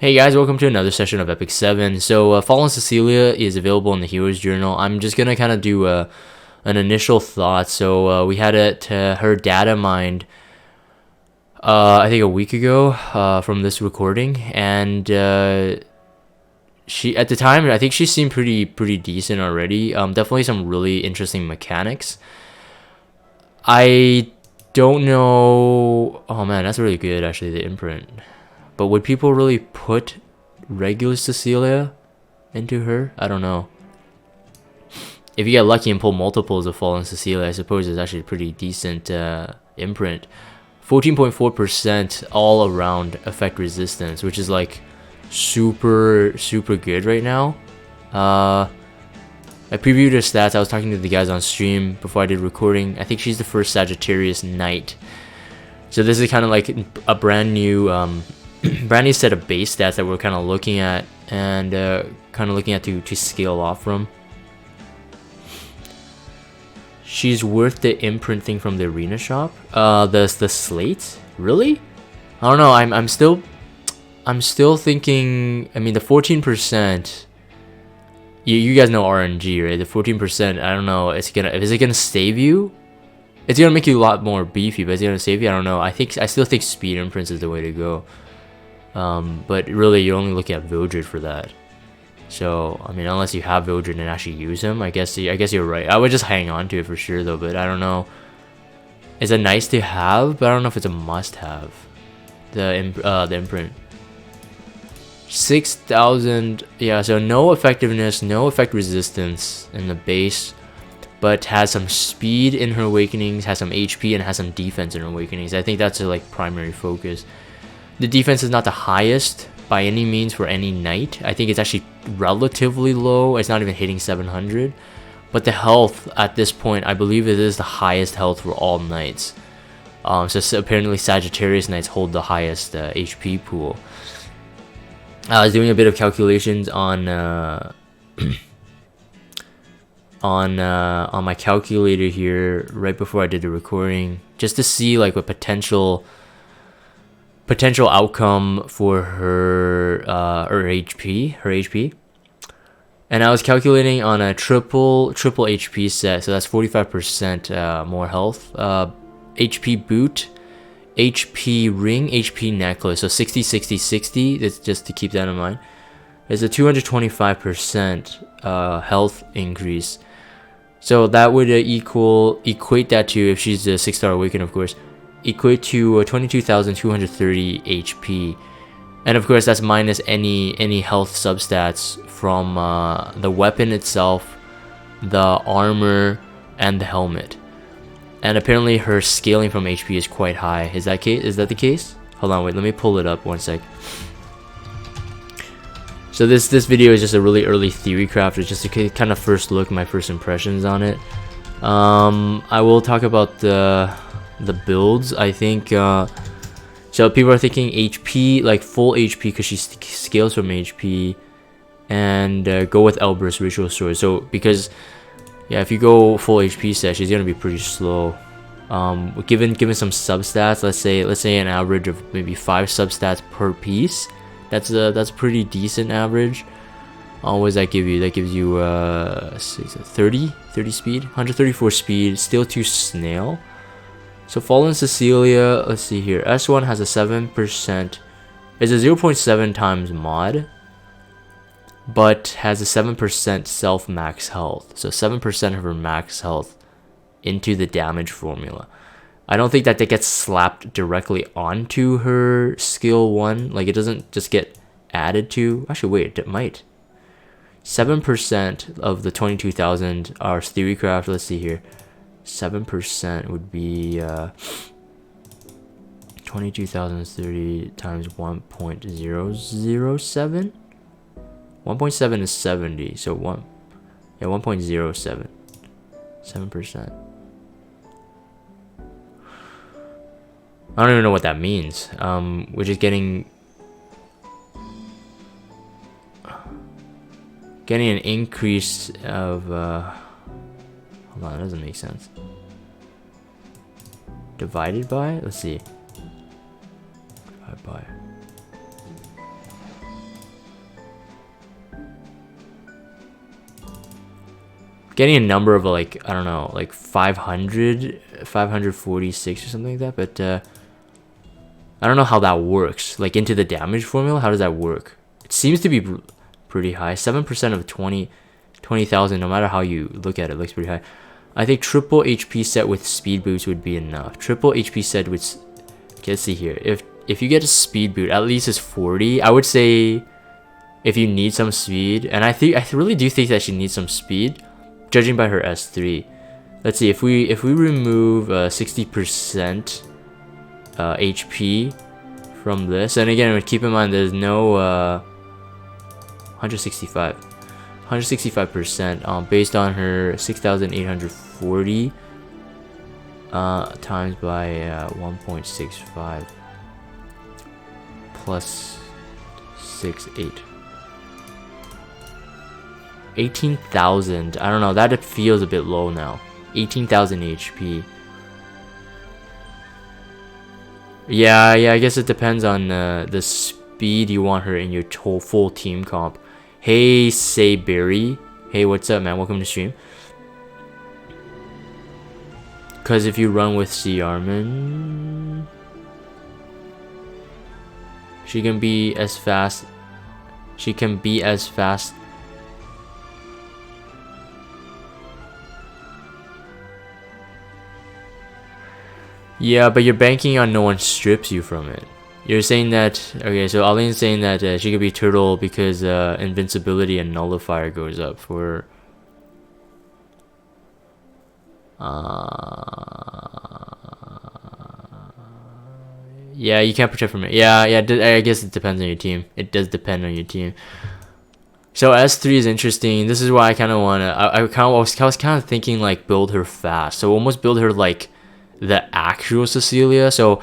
Hey guys, welcome to another session of Epic 7. So, Fallen Cecilia is available in the Hero's Journal. I'm just gonna kind of do an initial thought. So, we had her data mined, I think a week ago from this recording, and she at the time I think she seemed pretty decent already. Definitely some really interesting mechanics. I don't know. Oh man, that's really good actually. The imprint. But would people really put regular Cecilia into her? I don't know. If you get lucky and pull multiples of Fallen Cecilia, I suppose it's actually a pretty decent imprint. 14.4% all around effect resistance, which is like super good right now. I previewed her stats. I was talking to the guys on stream before I did recording. I think she's the first Sagittarius Knight. So this is kind of like a brand new set of base stats that we're kind of looking at and kind of looking at to scale off from. She's worth the imprint thing from the arena shop. The slate, really? I don't know. I'm still thinking. I mean, the 14%. You guys know RNG, right? The 14%. I don't know. Is it gonna save you? It's gonna make you a lot more beefy, but is it gonna save you? I don't know. I still think speed imprints is the way to go. But really, you're only looking at Vildred for that. So, I mean, unless you have Vildred and actually use him, I guess you're right. I would just hang on to it for sure, though. But I don't know. It's a nice to have, but I don't know if it's a must-have. The imprint. 6,000. Yeah. So no effectiveness, no effect resistance in the base, but has some speed in her awakenings, has some HP, and has some defense in her awakenings. I think that's her like primary focus. The defense is not the highest by any means for any knight. I think it's actually relatively low. It's not even hitting 700. But the health at this point, I believe it is the highest health for all knights. So apparently Sagittarius knights hold the highest HP pool. I was doing a bit of calculations on my calculator here right before I did the recording, just to see like what potential outcome for her HP, and I was calculating on a triple HP set, so that's 45% more health, HP boot, HP ring, HP necklace, so 60 60 60. That's just to keep that in mind. There's a 225% health increase, so that would equate that to, if she's a 6-star awaken, of course, equate to 22,230 HP, and of course that's minus any health substats from the weapon itself, the armor, and the helmet. And apparently her scaling from HP is quite high. Is that the case? Hold on, wait, let me pull it up one sec. So this video is just a really early Theorycraft. It's just a kind of first look, my first impressions on it. I will talk about the builds. I think so people are thinking HP, like full HP, because she scales from HP, and go with Elbrus Ritual Sword. So because yeah, if you go full HP set, she's gonna be pretty slow. Given some substats, let's say an average of maybe 5 substats per piece, that's pretty decent average. What does that give you? That gives you 30 speed, 134 speed, still 2 snail. So Fallen Cecilia, let's see here. S1 has a 7%, it's a 0.7 times mod, but has a 7% self max health. So 7% of her max health into the damage formula. I don't think that gets slapped directly onto her skill 1. Like, it doesn't just get added to. Actually, wait, it might. 7% of the 22,000 are Theorycraft. Let's see here. 7% would be 22,030 times 1.007. 1.7 is 70, so 1.07. 7%. I don't even know what that means. We're just getting an increase of hold on, that doesn't make sense. Divided by, let's see. Divided by getting a number of like, I don't know, like 546 or something like that, but I don't know how that works. Like into the damage formula, how does that work? It seems to be pretty high. 7% of 20,000, no matter how you look at it, looks pretty high. I think triple HP set with speed boots would be enough. Triple HP set with, okay, let's see here. If you get a speed boot, at least it's 40. I would say if you need some speed, and I really do think that she needs some speed, judging by her S3. Let's see, if we remove 60% HP from this, and again, keep in mind there's no 165% based on her 6,840 times by 1.65 plus 6.8. 18,000. I don't know, that feels a bit low now. 18,000 HP. Yeah, I guess it depends on the speed you want her in your full team comp. Hey, Sayberry. Hey, what's up, man? Welcome to stream. Because if you run with C. Armin, she can be as fast. She can be as fast. Yeah, but you're banking on no one strips you from it. You're saying that, okay, so Aline's saying that she could be turtle because invincibility and nullifier goes up for... yeah, you can't protect from it. Yeah, I guess it depends on your team. It does depend on your team. So S3 is interesting. This is why I kind of want to... I was kind of thinking like build her fast. So almost build her like the actual Cecilia. So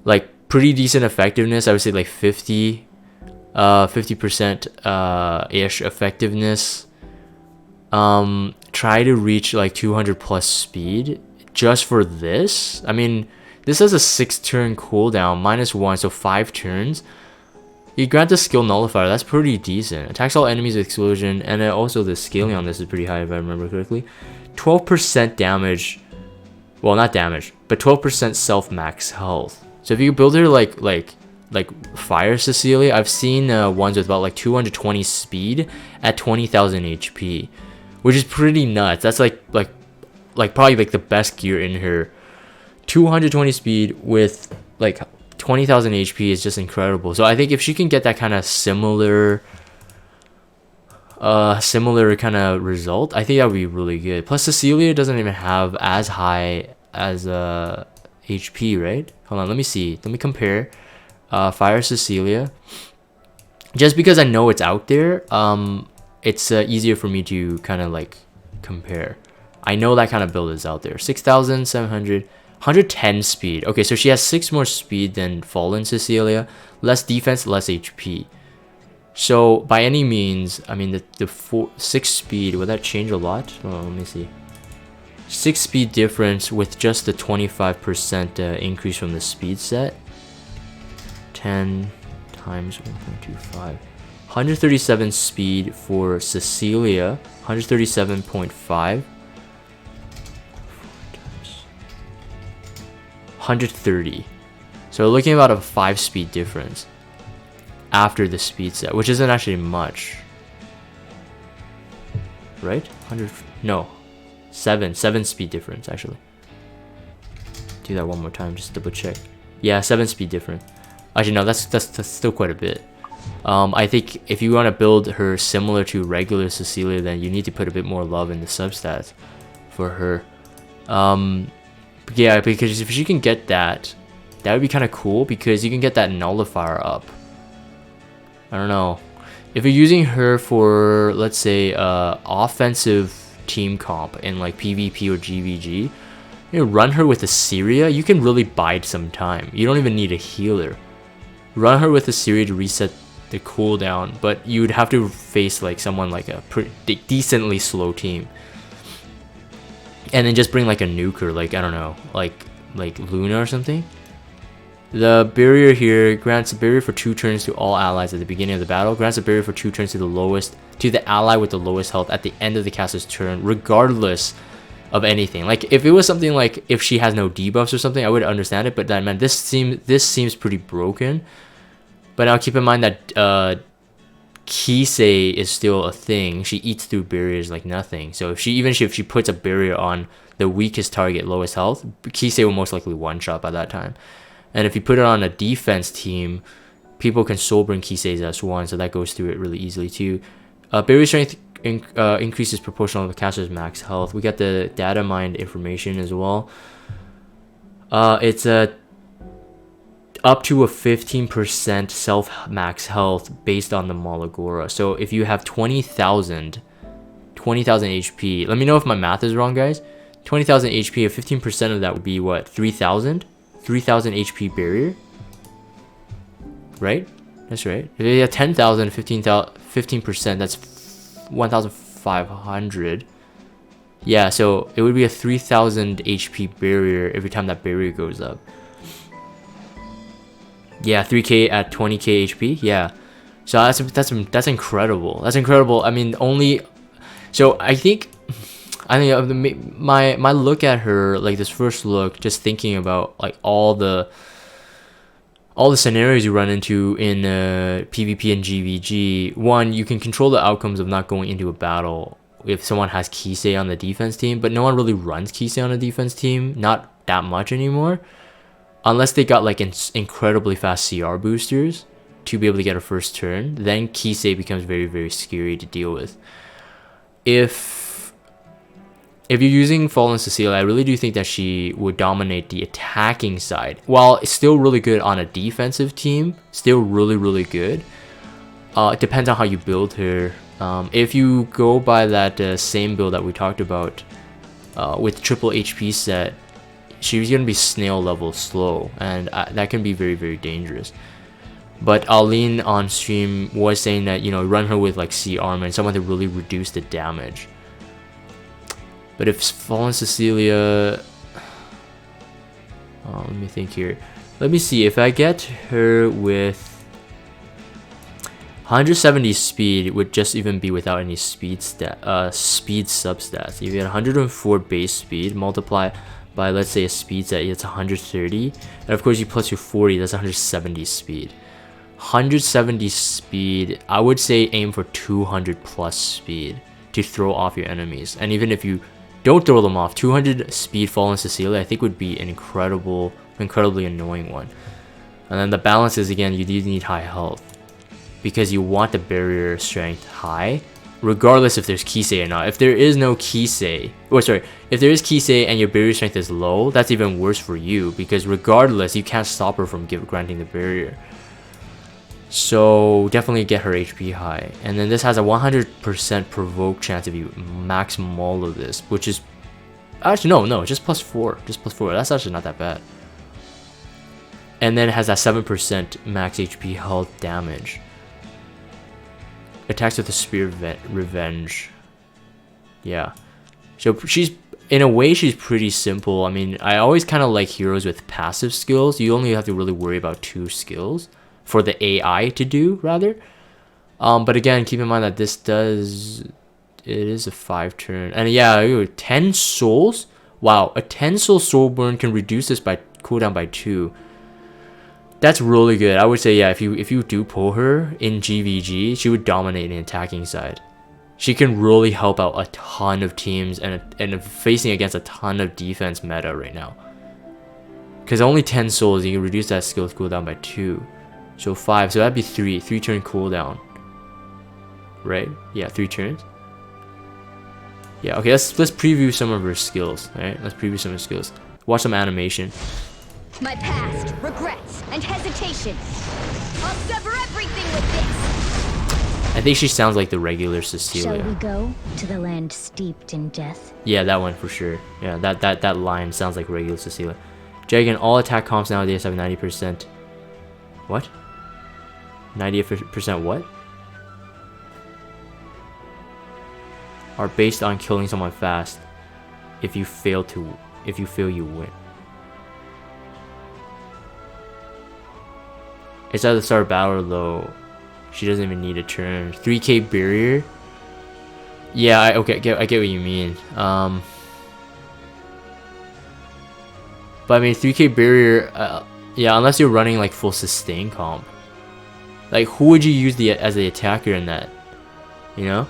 like pretty decent effectiveness. I would say like 50% ish effectiveness. Try to reach like 200 plus speed just for this. I mean, this has a 6-turn cooldown, -1, so 5 turns. You grant the skill nullifier, that's pretty decent. Attacks all enemies with explosion, and also the scaling on this is pretty high if I remember correctly. 12% damage. Well, not damage, but 12% self max health. So if you build her like Fire Cecilia, I've seen ones with about like 220 speed at 20,000 HP, which is pretty nuts. That's like probably like the best gear in her. 220 speed with like 20,000 HP is just incredible. So I think if she can get that kind of similar kind of result, I think that would be really good. Plus Cecilia doesn't even have as high as HP, right? Hold on, let me see. Let me compare Fire Cecilia. Just because I know it's out there, it's easier for me to kind of like compare. I know that kind of build is out there. 6,700, 110 speed. Okay, so she has 6 more speed than Fallen Cecilia. Less defense, less HP. So by any means, I mean the 6 speed, would that change a lot? Oh, let me see. 6 speed difference with just the 25% increase from the speed set. 10 times 1.25. 137 speed for Cecilia. 137.5. 130. So we're looking at about a 5 speed difference after the speed set, which isn't actually much, right? 100, no, 7 speed difference actually. Do that one more time, just double check. Yeah, 7 speed difference. Actually no, that's still quite a bit. I think if you want to build her similar to regular Cecilia, then you need to put a bit more love in the substats for her. Yeah, because if she can get that, that would be kind of cool, because you can get that nullifier up. I don't know. If you're using her for, let's say, offensive team comp in like PvP or GVG, you know, run her with a Syria, you can really bide some time. You don't even need a healer. Run her with a Syria to reset the cooldown, but you would have to face like someone like a decently slow team. And then just bring like a nuker, like I don't know, like Luna or something. The barrier here grants a barrier for 2 turns to all allies at the beginning of the battle. Grants a barrier for 2 turns to the ally with the lowest health at the end of the caster's turn, regardless of anything. Like if it was something like if she has no debuffs or something, I would understand it. But that man, this seems pretty broken. But now keep in mind that Kisei is still a thing. She eats through barriers like nothing. So if she puts a barrier on the weakest target, lowest health, Kisei will most likely one shot by that time. And if you put it on a defense team, people can soul burn Kisei's S1, so that goes through it really easily too. Barrier strength increases proportional to the caster's max health. We got the data mined information as well. It's up to a 15% self max health based on the Malagora. So if you have 20,000 HP, let me know if my math is wrong, guys. 20,000 HP, 15% of that would be what? 3,000 HP barrier, right? That's right. If you have 10,000, 15%, that's 1,500. Yeah, so it would be a 3,000 HP barrier every time that barrier goes up. Yeah, 3k at 20k HP. Yeah, so that's incredible. That's incredible. I mean, so I think my look at her, like this first look, just thinking about like all the scenarios you run into in PvP and GVG. One, you can control the outcomes of not going into a battle if someone has Kisei on the defense team, but no one really runs Kisei on a defense team, not that much anymore, unless they got like incredibly fast CR boosters to be able to get a first turn. Then Kisei becomes very, very scary to deal with. If you're using Fallen Cecilia, I really do think that she would dominate the attacking side. While it's still really good on a defensive team, still really, really good. It depends on how you build her. If you go by that same build that we talked about with triple HP set, she's going to be snail level slow, and that can be very, very dangerous. But Aline on stream was saying that, you know, run her with like C armor and someone to really reduce the damage. But if Fallen Cecilia, let me think here. Let me see if I get her with 170 speed. It would just even be without any speed substats. You get 104 base speed, multiply by, let's say, a speed set, it's 130, and of course you plus your 40, that's 170 speed. 170 speed, I would say aim for 200 plus speed to throw off your enemies. And even if you don't throw them off, 200 speed Fallen Cecilia I think would be an incredibly annoying one. And then the balance is, again, you do need high health because you want the barrier strength high, regardless if there's Kisei or not. If there is no Kisei, if there is Kisei and your barrier strength is low, that's even worse for you, because regardless, you can't stop her from granting the barrier. So definitely get her HP high. And then this has a 100% provoke chance if you max all of this, which is actually no, just plus 4. That's actually not that bad. And then it has that 7% max HP health damage. Attacks with the Spear Revenge. Yeah. So she's, in a way, she's pretty simple. I mean, I always kind of like heroes with passive skills. You only have to really worry about 2 skills for the AI to do, rather. But again, keep in mind that it is a 5 turn. And yeah, 10 souls? Wow, a 10 soul burn can reduce this by cooldown by 2. That's really good. I would say, yeah, if you do pull her in GVG, she would dominate the attacking side. She can really help out a ton of teams and facing against a ton of defense meta right now. Because only 10 souls, you can reduce that skill cooldown by 2. So 5, so that'd be 3 turn cooldown. Right? Yeah, 3 turns. Yeah, okay, let's preview some of her skills. Alright, let's preview some of her skills. Watch some animation. My past, regrets, and hesitation. I'll sever everything with this. I think she sounds like the regular Cecilia. Shall we go to the land steeped in death? Yeah, that one for sure. Yeah, that line sounds like regular Cecilia. Dragon, all attack comps nowadays have 90%. What? 90% what? Are based on killing someone fast. If you fail, you win. It's at the start of battle though. She doesn't even need a turn. 3k barrier. Yeah, okay, I get what you mean. But I mean 3k barrier. Yeah, unless you're running like full sustain comp. Like who would you use as the attacker in that? You know?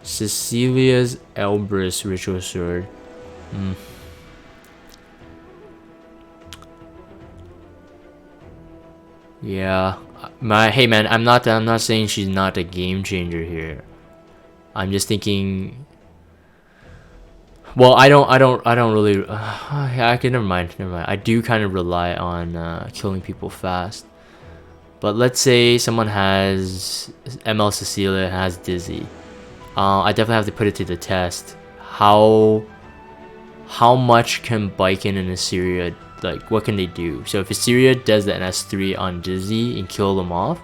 Cecilia's Elbrus Ritual Sword. Yeah, hey man, I'm not saying she's not a game changer here. I'm just thinking. Well, I don't really. Yeah, okay, never mind. I do kind of rely on killing people fast. But let's say someone has ML Cecilia has Dizzy. I definitely have to put it to the test. How much can Baiken and Assyria, like, what can they do? So if Assyria does the NS3 on Dizzy and kill them off,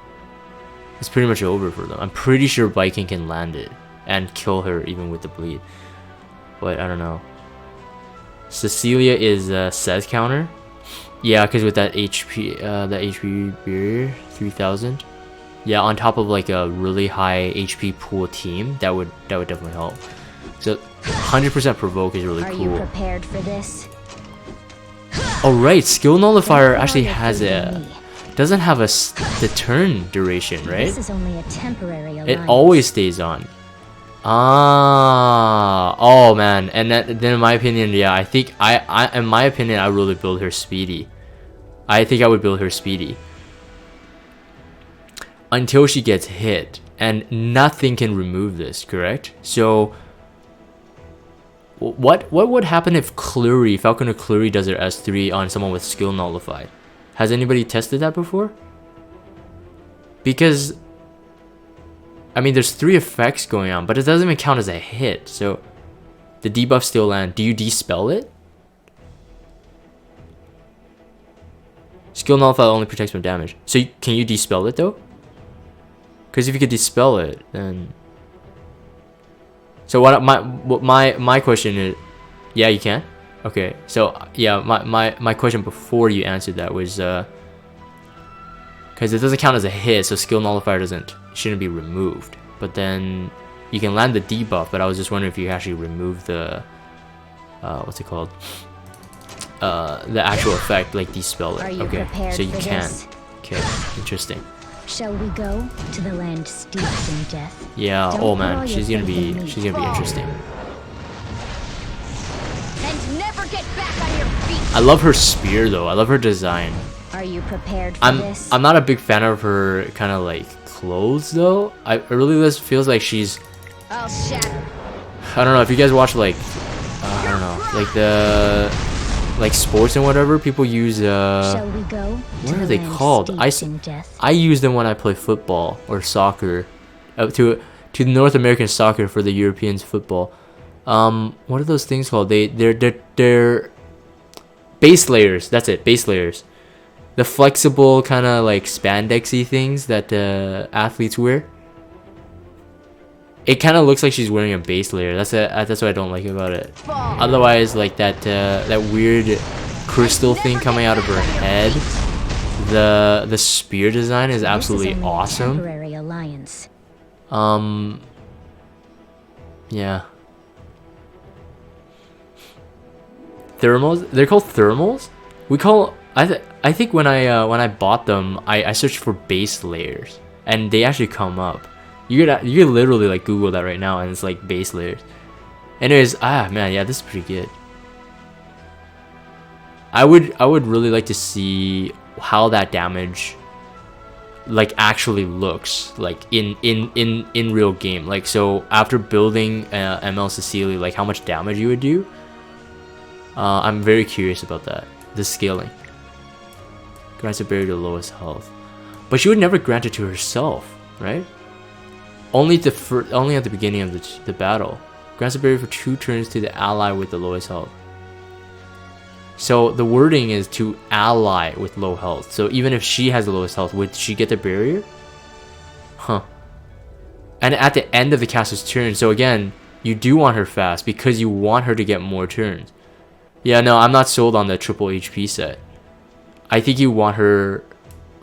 it's pretty much over for them. I'm pretty sure Baiken can land it and kill her even with the bleed. But I don't know. Cecilia is a Seth counter. Yeah, because with that HP barrier, 3000. Yeah, on top of like a really high HP pool team, that would definitely help. So 100% provoke is really cool. Are you prepared for this? Oh right, skill nullifier actually has doesn't have the turn duration, right? This is only a temporary alliance. It always stays on. Oh man, and then in my opinion, yeah, I think in my opinion, I really build her speedy. I think I would build her speedy until she gets hit, and nothing can remove this, correct? So what would happen if Falcon or Clury does her S3 on someone with skill nullified? Has anybody tested that before? Because I mean, there's 3 effects going on, but it doesn't even count as a hit. So the debuff still land. Do you dispel it? Skill nullify only protects from damage. So can you dispel it though? Because if you could dispel it, then. So what my question is, yeah, you can. Okay, so yeah, my question before you answered that was because it doesn't count as a hit, so skill nullifier shouldn't be removed. But then you can land the debuff. But I was just wondering if you actually remove the what's it called? The actual effect, like dispel it. Okay, so you can. Okay, interesting. Shall we go to the land steeped in death? Yeah. Oh man, she's gonna be interesting. And never get back on your feet. I love her spear though. I love her design. Are you prepared for this? I'm not a big fan of her kind of like clothes though. I really just feels like she's. I'll shatter. I don't know if you guys watch like I don't know, like the sports and whatever. People use Shall we go? What are they called? I use them when I play football or soccer. To North American soccer for the Europeans football. What are those things called? They're base layers. That's it, base layers. The flexible kind of like spandexy things that athletes wear. It kind of looks like she's wearing a base layer. That's what I don't like about it. Otherwise, like that weird crystal thing coming out of her head. The spear design is absolutely awesome. Temporary alliance. Yeah. Thermals? They're called thermals? I think when I bought them, I searched for base layers and they actually come up. You could literally like Google that right now and it's like base layers. Anyways, man, yeah, this is pretty good. I would really like to see how that damage like actually looks like in real game. Like, so after building ML Cecilia, like how much damage you would do. I'm very curious about that. The scaling grants a barrier to lowest health, but she would never grant it to herself, right? Only at the beginning of the battle, Grants a barrier for 2 turns to the ally with the lowest health. So the wording is to ally with low health. So even if she has the lowest health, would she get the barrier? Huh. And at the end of the caster's turn, so again, you do want her fast because you want her to get more turns. Yeah, no, I'm not sold on the triple HP set. I think you want her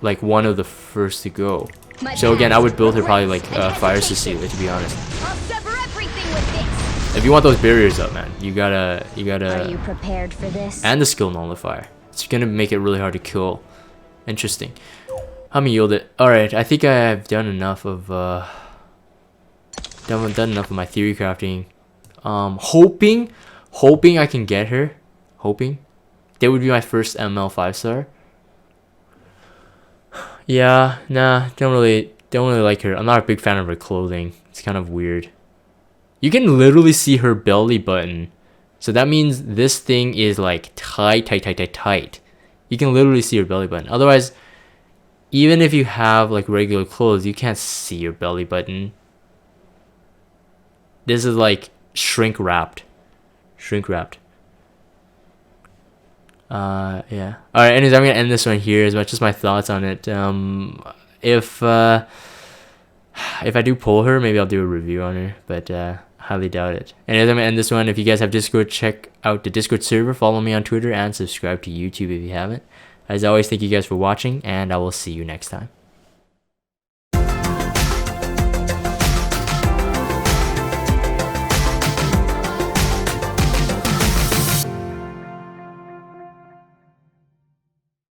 like one of the first to go. So again, I would build her probably like Fire Cecilia, to be honest. If you want those barriers up, man, you gotta. Are you prepared for this? And the skill nullifier. It's gonna make it really hard to kill. Interesting. I'm gonna yield it. All right, I think I've done enough of done enough of my theory crafting. Hoping I can get her. Hoping that would be my first ML 5-star. Yeah, nah, don't really like her. I'm not a big fan of her clothing. It's kind of weird. You can literally see her belly button. So that means this thing is like tight. You can literally see her belly button. Otherwise, even if you have like regular clothes, you can't see your belly button. This is like shrink wrapped. Yeah. Alright, anyways, I'm gonna end this one here as much as my thoughts on it. If I do pull her, maybe I'll do a review on her, but highly doubt it. Anyways, I'm gonna end this one. If you guys have Discord, check out the Discord server, follow me on Twitter, and subscribe to YouTube if you haven't. As always, thank you guys for watching, and I will see you next time.